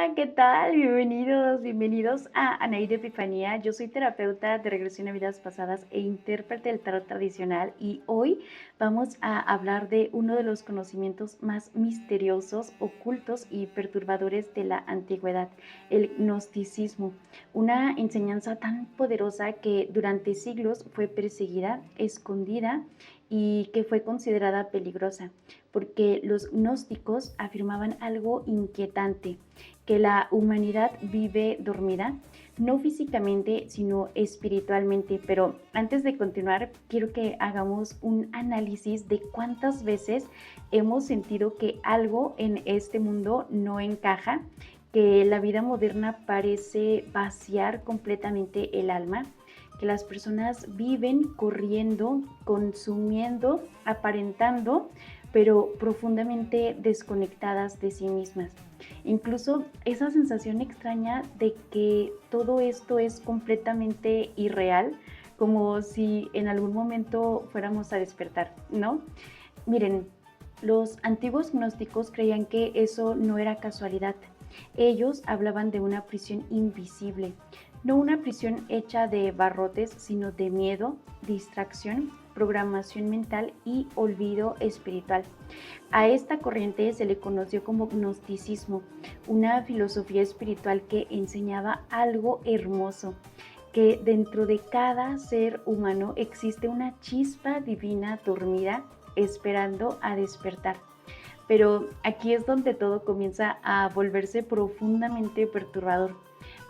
Hola, ¿qué tal? Bienvenidos, bienvenidos a Anaí de Epifanía. Yo soy terapeuta de regresión a vidas pasadas e intérprete del tarot tradicional y hoy vamos a hablar de uno de los conocimientos más misteriosos, ocultos y perturbadores de la antigüedad, el gnosticismo, una enseñanza tan poderosa que durante siglos fue perseguida, escondida y que fue considerada peligrosa, porque los gnósticos afirmaban algo inquietante, que la humanidad vive dormida, no físicamente, sino espiritualmente. Pero antes de continuar, quiero que hagamos un análisis de cuántas veces hemos sentido que algo en este mundo no encaja, que la vida moderna parece vaciar completamente el alma, que las personas viven corriendo, consumiendo, aparentando, pero profundamente desconectadas de sí mismas. Incluso esa sensación extraña de que todo esto es completamente irreal, como si en algún momento fuéramos a despertar, ¿no? Miren, los antiguos gnósticos creían que eso no era casualidad. Ellos hablaban de una prisión invisible, no una prisión hecha de barrotes, sino de miedo, distracción, programación mental y olvido espiritual. A esta corriente se le conoció como gnosticismo, una filosofía espiritual que enseñaba algo hermoso, que dentro de cada ser humano existe una chispa divina dormida esperando a despertar. Pero aquí es donde todo comienza a volverse profundamente perturbador,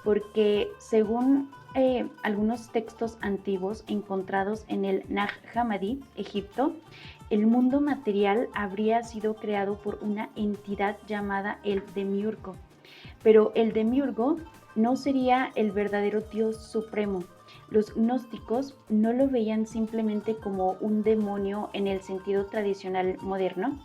porque según algunos textos antiguos encontrados en el Nag Hammadi, Egipto, el mundo material habría sido creado por una entidad llamada el Demiurgo. Pero el Demiurgo no sería el verdadero Dios supremo. Los gnósticos no lo veían simplemente como un demonio en el sentido tradicional moderno,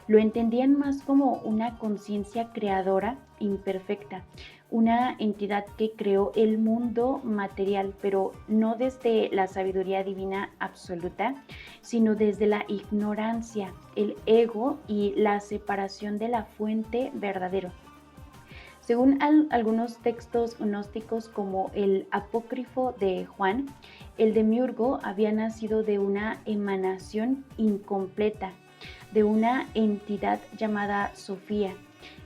lo entendían más como una conciencia creadora imperfecta, una entidad que creó el mundo material, pero no desde la sabiduría divina absoluta, sino desde la ignorancia, el ego y la separación de la fuente verdadero. Según algunos textos gnósticos como el Apócrifo de Juan, el Demiurgo había nacido de una emanación incompleta, de una entidad llamada Sofía.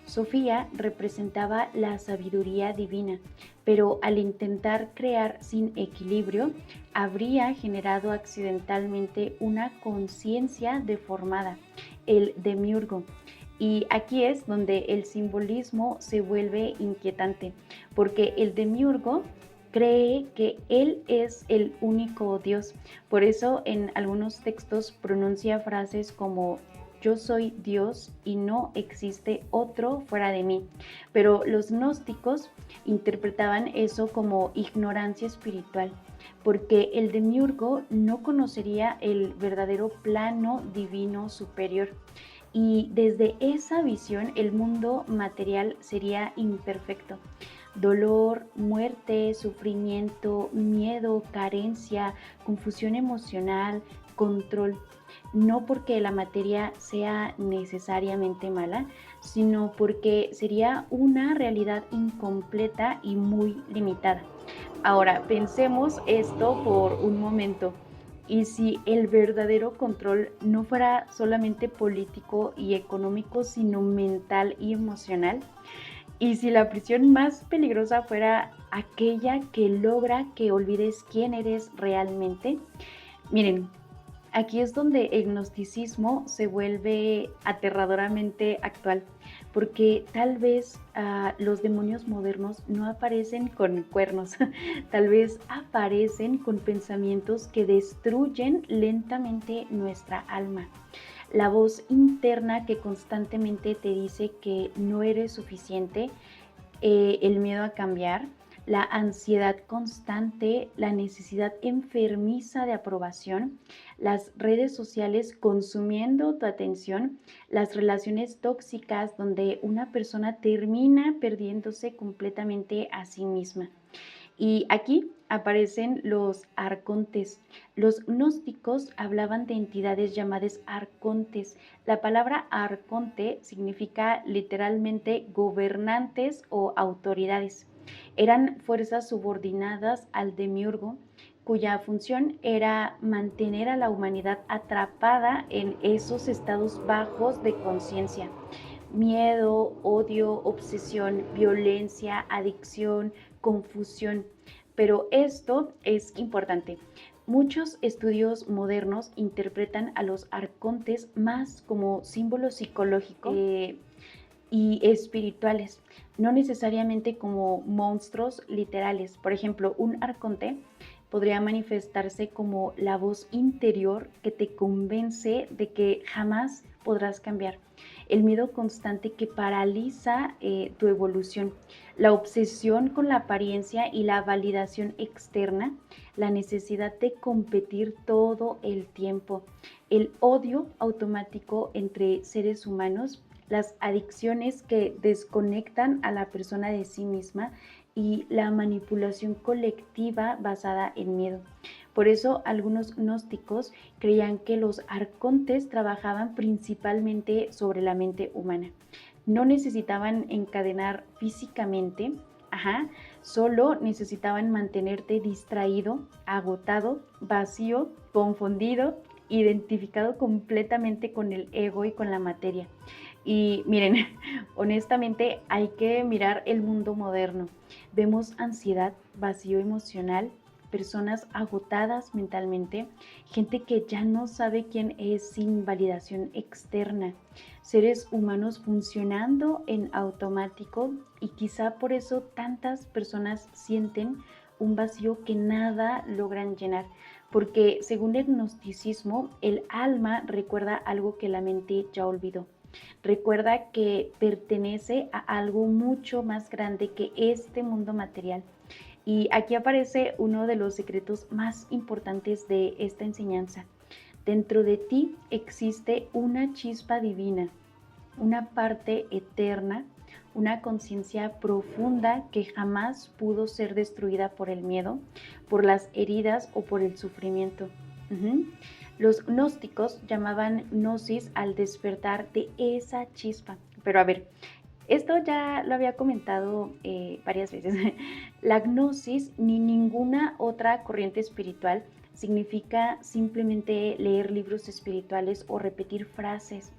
Sofía representaba la sabiduría divina, pero al intentar crear sin equilibrio, habría generado accidentalmente una conciencia deformada, el Demiurgo. Y aquí es donde el simbolismo se vuelve inquietante, porque el demiurgo cree que él es el único Dios. Por eso en algunos textos pronuncia frases como yo soy Dios y no existe otro fuera de mí. Pero los gnósticos interpretaban eso como ignorancia espiritual, porque el demiurgo no conocería el verdadero plano divino superior. Y desde esa visión el mundo material sería imperfecto. Dolor, muerte, sufrimiento, miedo, carencia, confusión emocional, control. No porque la materia sea necesariamente mala, sino porque sería una realidad incompleta y muy limitada. Ahora, pensemos esto por un momento. Y si el verdadero control no fuera solamente político y económico, sino mental y emocional, y si la prisión más peligrosa fuera aquella que logra que olvides quién eres realmente, miren, aquí es donde el gnosticismo se vuelve aterradoramente actual, porque tal vez los demonios modernos no aparecen con cuernos, tal vez aparecen con pensamientos que destruyen lentamente nuestra alma. La voz interna que constantemente te dice que no eres suficiente, el miedo a cambiar, la ansiedad constante, la necesidad enfermiza de aprobación, las redes sociales consumiendo tu atención, las relaciones tóxicas donde una persona termina perdiéndose completamente a sí misma. Y aquí aparecen los arcontes. Los gnósticos hablaban de entidades llamadas arcontes. La palabra arconte significa literalmente gobernantes o autoridades. Eran fuerzas subordinadas al demiurgo, cuya función era mantener a la humanidad atrapada en esos estados bajos de conciencia. Miedo, odio, obsesión, violencia, adicción, confusión. Pero esto es importante. Muchos estudios modernos interpretan a los arcontes más como símbolos psicológicos y espirituales, no necesariamente como monstruos literales. Por ejemplo, un arconte podría manifestarse como la voz interior que te convence de que jamás podrás cambiar, el miedo constante que paraliza tu evolución, la obsesión con la apariencia y la validación externa, la necesidad de competir todo el tiempo, el odio automático entre seres humanos, las adicciones que desconectan a la persona de sí misma y la manipulación colectiva basada en miedo. Por eso algunos gnósticos creían que los arcontes trabajaban principalmente sobre la mente humana. No necesitaban encadenar físicamente, solo necesitaban mantenerte distraído, agotado, vacío, confundido, identificado completamente con el ego y con la materia. Y miren, honestamente hay que mirar el mundo moderno. Vemos ansiedad, vacío emocional, personas agotadas mentalmente, gente que ya no sabe quién es sin validación externa, seres humanos funcionando en automático, y quizá por eso tantas personas sienten un vacío que nada logran llenar, porque según el gnosticismo, el alma recuerda algo que la mente ya olvidó. Recuerda que pertenece a algo mucho más grande que este mundo material. Y aquí aparece uno de los secretos más importantes de esta enseñanza. Dentro de ti existe una chispa divina, una parte eterna, una conciencia profunda que jamás pudo ser destruida por el miedo, por las heridas o por el sufrimiento. Los gnósticos llamaban gnosis al despertar de esa chispa. Pero a ver, esto ya lo había comentado varias veces. La gnosis ni ninguna otra corriente espiritual significa simplemente leer libros espirituales o repetir frases.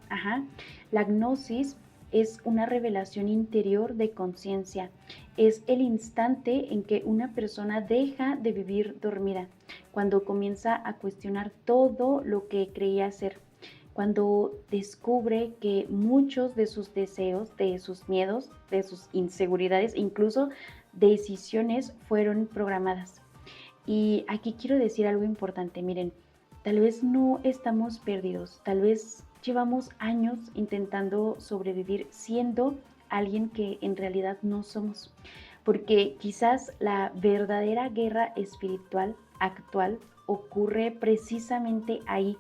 La gnosis es una revelación interior de conciencia. Es el instante en que una persona deja de vivir dormida, cuando comienza a cuestionar todo lo que creía ser, cuando descubre que muchos de sus deseos, de sus miedos, de sus inseguridades, incluso decisiones fueron programadas. Y aquí quiero decir algo importante, miren, tal vez no estamos perdidos, tal vez llevamos años intentando sobrevivir siendo alguien que en realidad no somos, porque quizás la verdadera guerra espiritual actual ocurre precisamente ahí,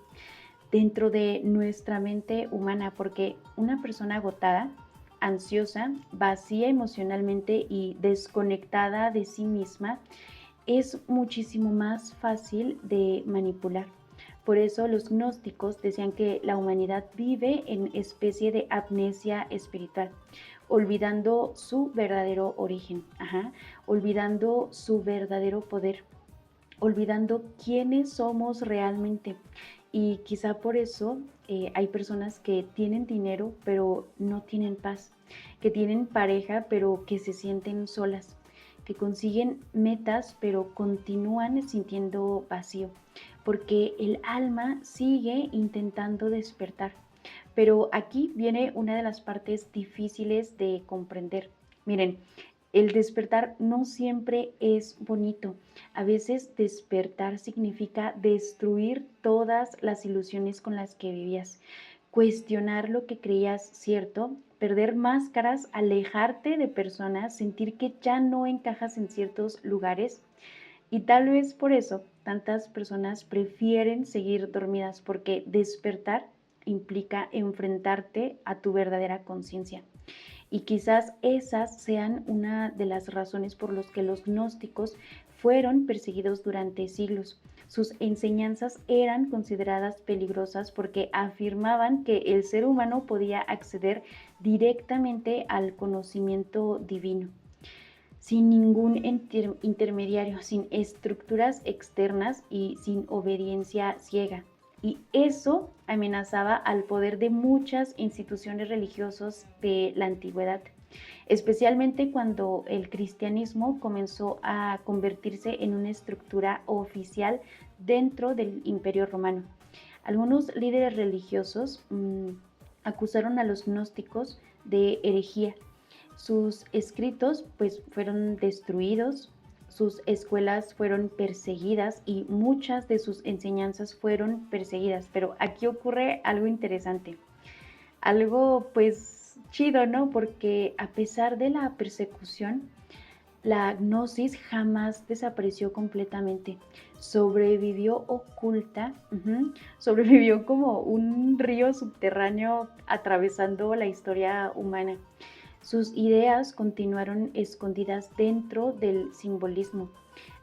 dentro de nuestra mente humana, porque una persona agotada, ansiosa, vacía emocionalmente y desconectada de sí misma es muchísimo más fácil de manipular. Por eso los gnósticos decían que la humanidad vive en especie de amnesia espiritual, olvidando su verdadero origen, olvidando su verdadero poder, olvidando quiénes somos realmente. Y quizá por eso hay personas que tienen dinero pero no tienen paz, que tienen pareja pero que se sienten solas, que consiguen metas pero continúan sintiendo vacío, porque el alma sigue intentando despertar. Pero aquí viene una de las partes difíciles de comprender. Miren, el despertar no siempre es bonito. A veces despertar significa destruir todas las ilusiones con las que vivías, cuestionar lo que creías cierto, perder máscaras, alejarte de personas, sentir que ya no encajas en ciertos lugares. Y tal vez por eso tantas personas prefieren seguir dormidas, porque despertar implica enfrentarte a tu verdadera conciencia. Y quizás esas sean una de las razones por las que los gnósticos fueron perseguidos durante siglos. Sus enseñanzas eran consideradas peligrosas porque afirmaban que el ser humano podía acceder directamente al conocimiento divino, sin ningún intermediario, sin estructuras externas y sin obediencia ciega. Y eso amenazaba al poder de muchas instituciones religiosas de la antigüedad, especialmente cuando el cristianismo comenzó a convertirse en una estructura oficial dentro del Imperio Romano. Algunos líderes religiosos acusaron a los gnósticos de herejía. Sus escritos pues fueron destruidos, sus escuelas fueron perseguidas y muchas de sus enseñanzas fueron perseguidas. Pero aquí ocurre algo interesante, algo pues chido, ¿no? Porque a pesar de la persecución, la gnosis jamás desapareció completamente. Sobrevivió oculta, sobrevivió como un río subterráneo atravesando la historia humana. Sus ideas continuaron escondidas dentro del simbolismo,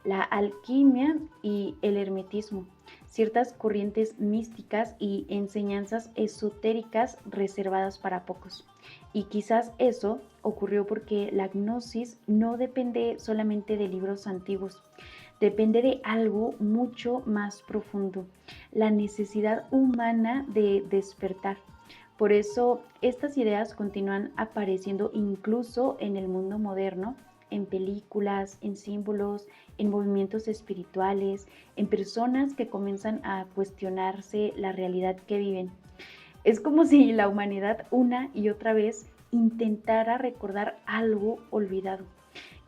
la alquimia y el hermetismo, ciertas corrientes místicas y enseñanzas esotéricas reservadas para pocos. Y quizás eso ocurrió porque la gnosis no depende solamente de libros antiguos, depende de algo mucho más profundo, la necesidad humana de despertar. Por eso estas ideas continúan apareciendo incluso en el mundo moderno, en películas, en símbolos, en movimientos espirituales, en personas que comienzan a cuestionarse la realidad que viven. Es como si la humanidad una y otra vez intentara recordar algo olvidado.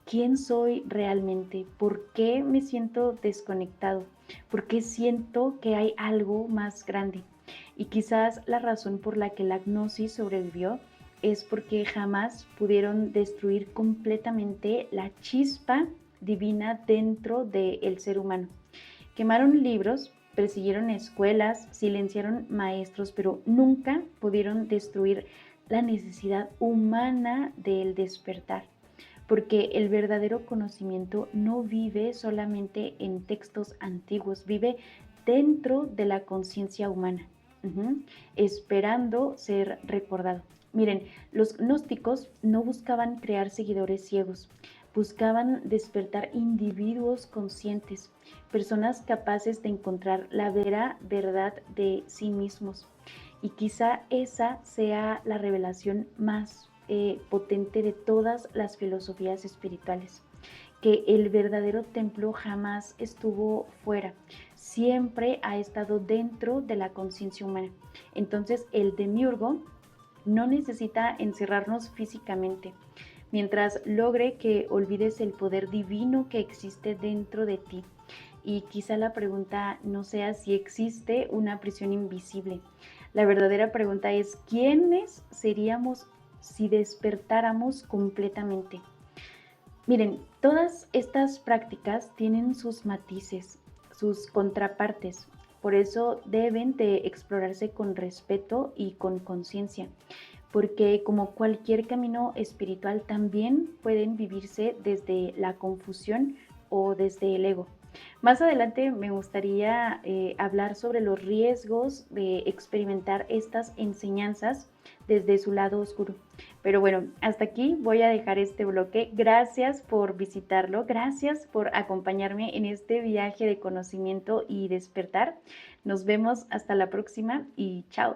¿Quién soy realmente? ¿Por qué me siento desconectado? ¿Por qué siento que hay algo más grande? Y quizás la razón por la que la gnosis sobrevivió es porque jamás pudieron destruir completamente la chispa divina dentro del ser humano. Quemaron libros, persiguieron escuelas, silenciaron maestros, pero nunca pudieron destruir la necesidad humana del despertar, porque el verdadero conocimiento no vive solamente en textos antiguos, vive dentro de la conciencia humana, esperando ser recordado. Miren, los gnósticos no buscaban crear seguidores ciegos, buscaban despertar individuos conscientes, personas capaces de encontrar la vera verdad de sí mismos. Y quizá esa sea la revelación más potente de todas las filosofías espirituales, que el verdadero templo jamás estuvo fuera, siempre ha estado dentro de la conciencia humana. Entonces el demiurgo no necesita encerrarnos físicamente, mientras logre que olvides el poder divino que existe dentro de ti. Y quizá la pregunta no sea si existe una prisión invisible. La verdadera pregunta es, ¿quiénes seríamos si despertáramos completamente? Miren, todas estas prácticas tienen sus matices, sus contrapartes. Por eso deben de explorarse con respeto y con conciencia, porque como cualquier camino espiritual también pueden vivirse desde la confusión o desde el ego. Más adelante me gustaría hablar sobre los riesgos de experimentar estas enseñanzas desde su lado oscuro. Pero bueno, hasta aquí voy a dejar este bloque. Gracias por visitarlo, gracias por acompañarme en este viaje de conocimiento y despertar. Nos vemos hasta la próxima y chao.